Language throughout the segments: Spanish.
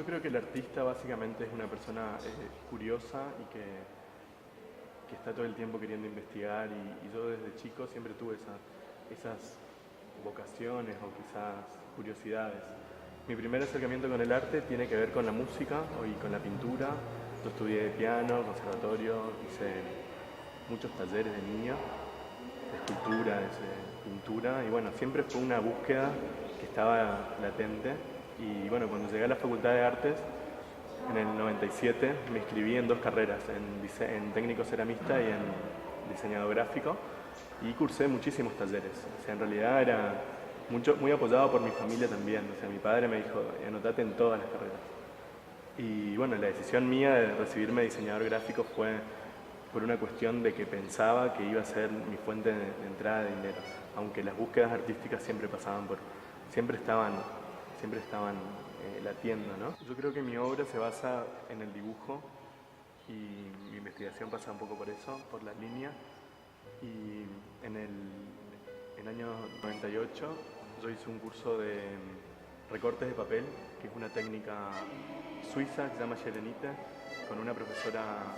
Yo creo que el artista básicamente es una persona curiosa y que está todo el tiempo queriendo investigar y yo desde chico siempre tuve esas vocaciones o quizás curiosidades. Mi primer acercamiento con el arte tiene que ver con la música y con la pintura. Yo estudié piano, conservatorio, hice muchos talleres de niño, de escultura, de pintura, y bueno, siempre fue una búsqueda que estaba latente. Y bueno, cuando llegué a la Facultad de Artes, en el 97, me inscribí en dos carreras, en técnico ceramista y en diseñador gráfico, y cursé muchísimos talleres. O sea, en realidad era muy apoyado por mi familia también. O sea, mi padre me dijo, anotate en todas las carreras. Y bueno, la decisión mía de recibirme de diseñador gráfico fue por una cuestión de que pensaba que iba a ser mi fuente de entrada de dinero, aunque las búsquedas artísticas siempre estaban latiendo, ¿no? Yo creo que mi obra se basa en el dibujo y mi investigación pasa un poco por eso, por la línea. Y en el año 98 yo hice un curso de recortes de papel, que es una técnica suiza que se llama Scherenite, con una profesora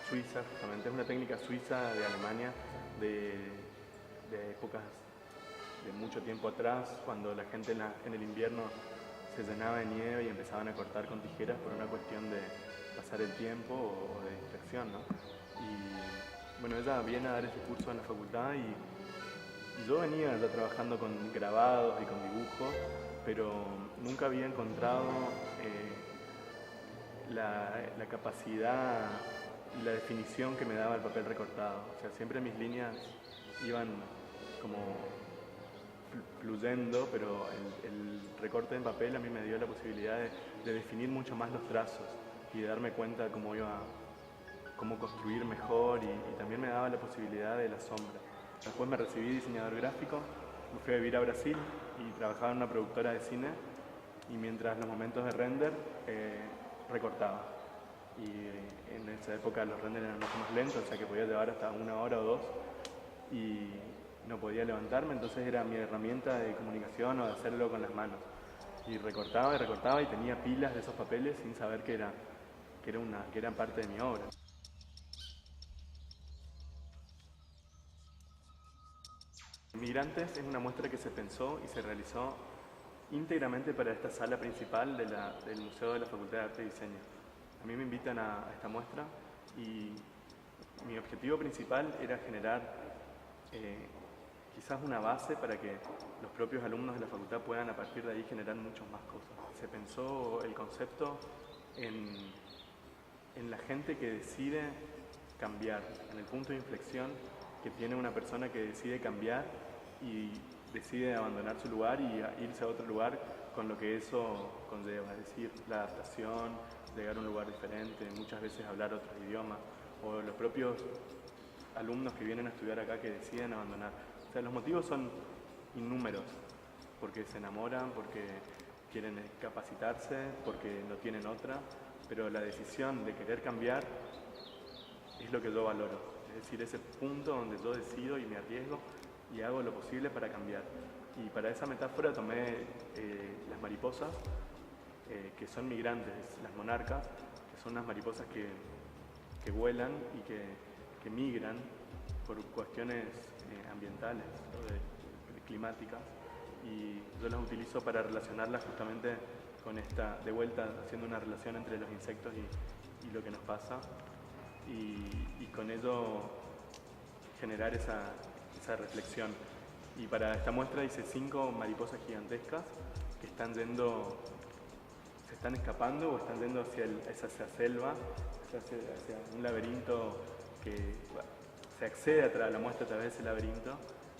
suiza, justamente es una técnica suiza de Alemania, de épocas de mucho tiempo atrás, cuando la gente en el invierno se llenaba de nieve y empezaban a cortar con tijeras por una cuestión de pasar el tiempo o de distracción, ¿no? Y bueno, ella viene a dar ese curso en la facultad y yo venía ya trabajando con grabados y con dibujos, pero nunca había encontrado la capacidad y la definición que me daba el papel recortado. O sea, siempre mis líneas iban como fluyendo, pero el recorte en papel a mí me dio la posibilidad de definir mucho más los trazos y de darme cuenta de cómo construir mejor y también me daba la posibilidad de la sombra. Después me recibí diseñador gráfico, me fui a vivir a Brasil y trabajaba en una productora de cine y mientras los momentos de render recortaba. Y en esa época los renders eran mucho más lentos, o sea que podía llevar hasta 1 hora o 2 y no podía levantarme, entonces era mi herramienta de comunicación o de hacerlo con las manos. Y recortaba y tenía pilas de esos papeles sin saber que eran parte de mi obra. Migrantes es una muestra que se pensó y se realizó íntegramente para esta sala principal del Museo de la Facultad de Arte y Diseño. A mí me invitan a esta muestra y mi objetivo principal era generar quizás una base para que los propios alumnos de la facultad puedan a partir de ahí generar muchas más cosas. Se pensó el concepto en la gente que decide cambiar, en el punto de inflexión que tiene una persona que decide cambiar y decide abandonar su lugar y irse a otro lugar con lo que eso conlleva, es decir, la adaptación, llegar a un lugar diferente, muchas veces hablar otro idioma, o los propios alumnos que vienen a estudiar acá que deciden abandonar. O sea, los motivos son innúmeros, porque se enamoran, porque quieren capacitarse, porque no tienen otra, pero la decisión de querer cambiar es lo que yo valoro. Es decir, ese punto donde yo decido y me arriesgo y hago lo posible para cambiar. Y para esa metáfora tomé las mariposas, que son migrantes, las monarcas, que son unas mariposas que vuelan y que migran por cuestiones ambientales o climáticas, y yo las utilizo para relacionarlas justamente con de vuelta haciendo una relación entre los insectos y lo que nos pasa, y con ello generar esa reflexión. Y para esta muestra hice 5 mariposas gigantescas que se están escapando o están yendo hacia esa selva, hacia un laberinto que se accede a la muestra a través de ese laberinto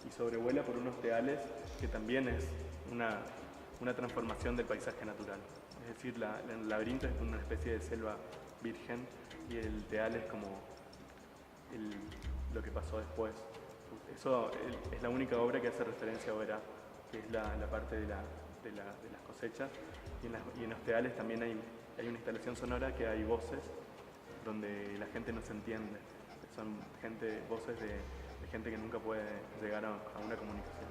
y sobrevuela por unos teales, que también es una transformación del paisaje natural. Es decir, el laberinto es una especie de selva virgen y el teal es como lo que pasó después. Eso es la única obra que hace referencia a Oberá, que es la parte de las cosechas, y en los teales también hay una instalación sonora que hay voces donde la gente no se entiende. Son voces de gente que nunca puede llegar a una comunicación.